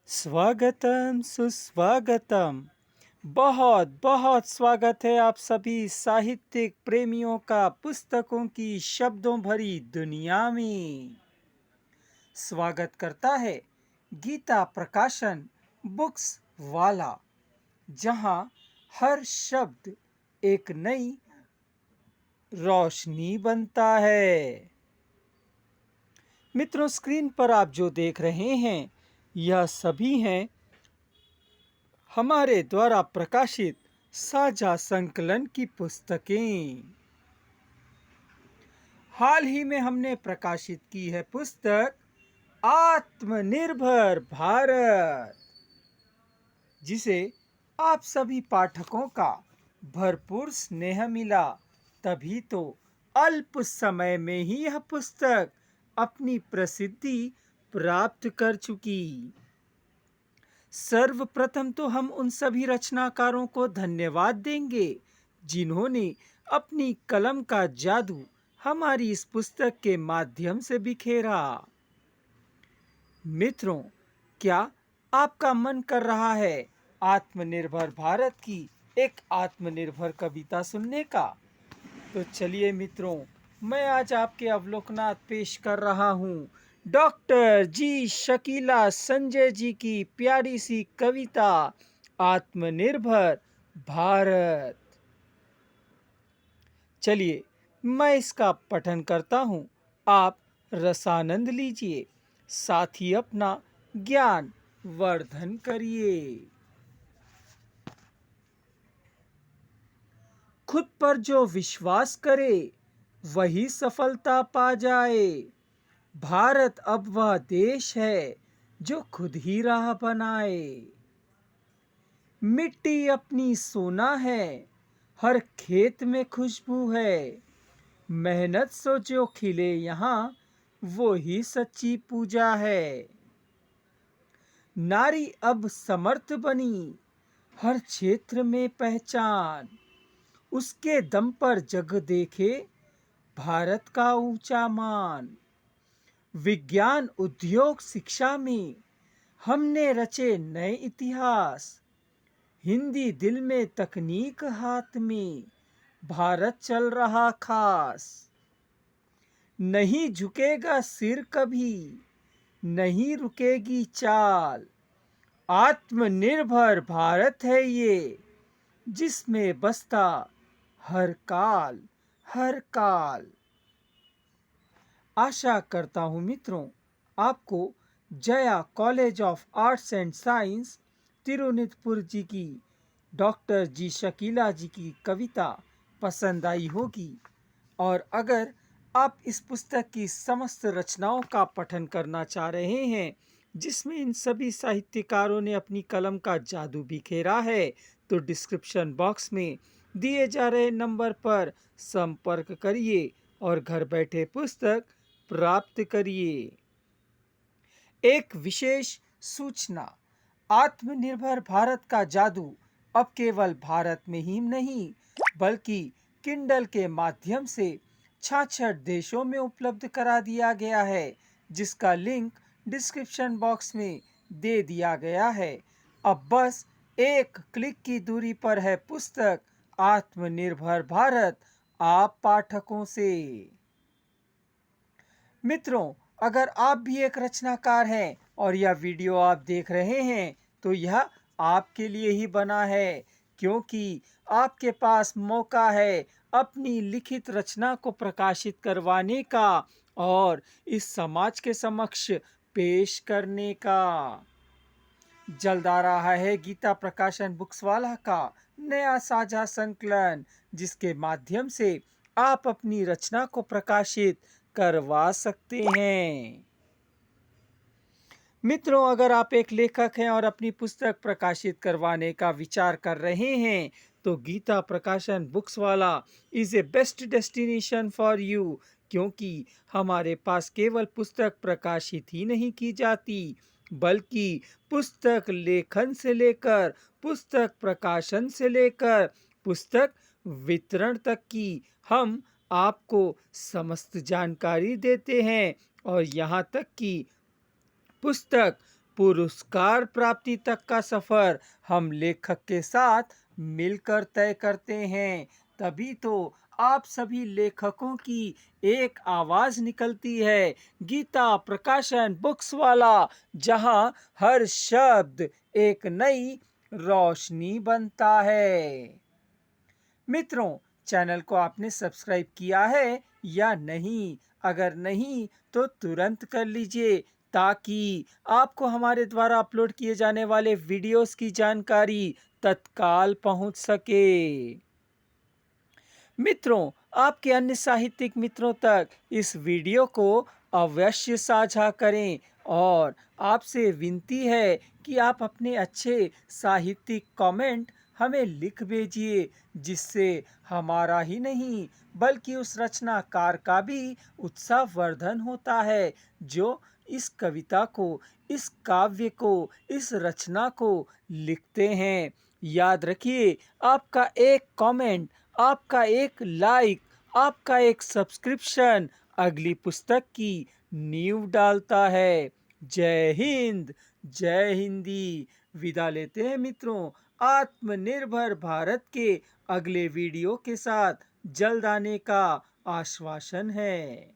स्वागतम सुस्वागतम। बहुत बहुत स्वागत है आप सभी साहित्यिक प्रेमियों का पुस्तकों की शब्दों भरी दुनिया में। स्वागत करता है गीता प्रकाशन बुक्स वाला, जहां हर शब्द एक नई रोशनी बनता है। मित्रों, स्क्रीन पर आप जो देख रहे हैं यह सभी हैं हमारे द्वारा प्रकाशित साझा संकलन की पुस्तकें। हाल ही में हमने प्रकाशित की है पुस्तक आत्मनिर्भर भारत, जिसे आप सभी पाठकों का भरपूर स्नेह मिला, तभी तो अल्प समय में ही यह पुस्तक अपनी प्रसिद्धि प्राप्त कर चुकी। सर्वप्रथम तो हम उन सभी रचनाकारों को धन्यवाद देंगे जिन्होंने अपनी कलम का जादू हमारी इस पुस्तक के माध्यम से बिखेरा। मित्रों, क्या आपका मन कर रहा है आत्मनिर्भर भारत की एक आत्मनिर्भर कविता सुनने का? तो चलिए मित्रों, मैं आज आपके अवलोकनात पेश कर रहा हूँ डॉक्टर जी शकीला संजय जी की प्यारी सी कविता आत्मनिर्भर भारत। चलिए मैं इसका पठन करता हूँ, आप रसानंद लीजिए, साथ ही अपना ज्ञान वर्धन करिए। खुद पर जो विश्वास करे वही सफलता पा जाए। भारत अब वह देश है जो खुद ही राह बनाए। मिट्टी अपनी सोना है, हर खेत में खुशबू है। मेहनत से जो खिले यहाँ वो ही सच्ची पूजा है। नारी अब समर्थ बनी, हर क्षेत्र में पहचान। उसके दम पर जग देखे भारत का ऊंचा मान। विज्ञान उद्योग शिक्षा में हमने रचे नए इतिहास। हिंदी दिल में तकनीक हाथ में, भारत चल रहा खास। नहीं झुकेगा सिर कभी, नहीं रुकेगी चाल। आत्मनिर्भर भारत है ये, जिसमें बसता हर काल हर काल। आशा करता हूँ मित्रों, आपको Jaya college of arts and science Thiruninravur ji की डॉक्टर जी शकीला जी की कविता पसंद आई होगी। और अगर आप इस पुस्तक की समस्त रचनाओं का पठन करना चाह रहे हैं, जिसमें इन सभी साहित्यकारों ने अपनी कलम का जादू बिखेरा है, तो डिस्क्रिप्शन बॉक्स में दिए जा रहे नंबर पर संपर्क करिए और घर बैठे पुस्तक प्राप्त करिए। एक विशेष सूचना, आत्मनिर्भर भारत का जादू अब केवल भारत में ही नहीं बल्कि किंडल के माध्यम से 66 देशों में उपलब्ध करा दिया गया है, जिसका लिंक डिस्क्रिप्शन बॉक्स में दे दिया गया है। अब बस एक क्लिक की दूरी पर है पुस्तक आत्मनिर्भर भारत आप पाठकों से। मित्रों, अगर आप भी एक रचनाकार हैं और यह वीडियो आप देख रहे हैं, तो यह आपके लिए ही बना है, क्योंकि आपके पास मौका है अपनी लिखित रचना को प्रकाशित करवाने का और इस समाज के समक्ष पेश करने का। जल्द आ रहा है गीता प्रकाशन बुक्स वाला का नया साझा संकलन, जिसके माध्यम से आप अपनी रचना को प्रकाशित करवा सकते हैं। मित्रों, अगर आप एक लेखक हैं और अपनी पुस्तक प्रकाशित करवाने का विचार कर रहे हैं, तो गीता प्रकाशन बुक्स वाला is a best destination for you, क्योंकि हमारे पास केवल पुस्तक प्रकाशित ही नहीं की जाती, बल्कि पुस्तक लेखन से लेकर पुस्तक प्रकाशन से लेकर पुस्तक वितरण तक की हम आपको समस्त जानकारी देते हैं। और यहाँ तक कि पुस्तक पुरस्कार प्राप्ति तक का सफर हम लेखक के साथ मिलकर तय करते हैं। तभी तो आप सभी लेखकों की एक आवाज निकलती है, गीता प्रकाशन बुक्स वाला, जहां हर शब्द एक नई रोशनी बनता है। मित्रों, चैनल को आपने सब्सक्राइब किया है या नहीं? अगर नहीं तो तुरंत कर लीजिए, ताकि आपको हमारे द्वारा अपलोड किए जाने वाले वीडियोस की जानकारी तत्काल पहुंच सके। मित्रों, आपके अन्य साहित्यिक मित्रों तक इस वीडियो को अवश्य साझा करें और आपसे विनती है कि आप अपने अच्छे साहित्यिक कमेंट हमें लिख भेजिए, जिससे हमारा ही नहीं बल्कि उस रचनाकार का भी उत्साहवर्धन होता है, जो इस कविता को, इस काव्य को, इस रचना को लिखते हैं। याद रखिए, आपका एक कमेंट, आपका एक लाइक, आपका एक सब्सक्रिप्शन अगली पुस्तक की नींव डालता है। जय हिंद, जय हिंदी। विदा लेते हैं मित्रों। आत्मनिर्भर भारत के अगले वीडियो के साथ जल्द आने का आश्वासन है।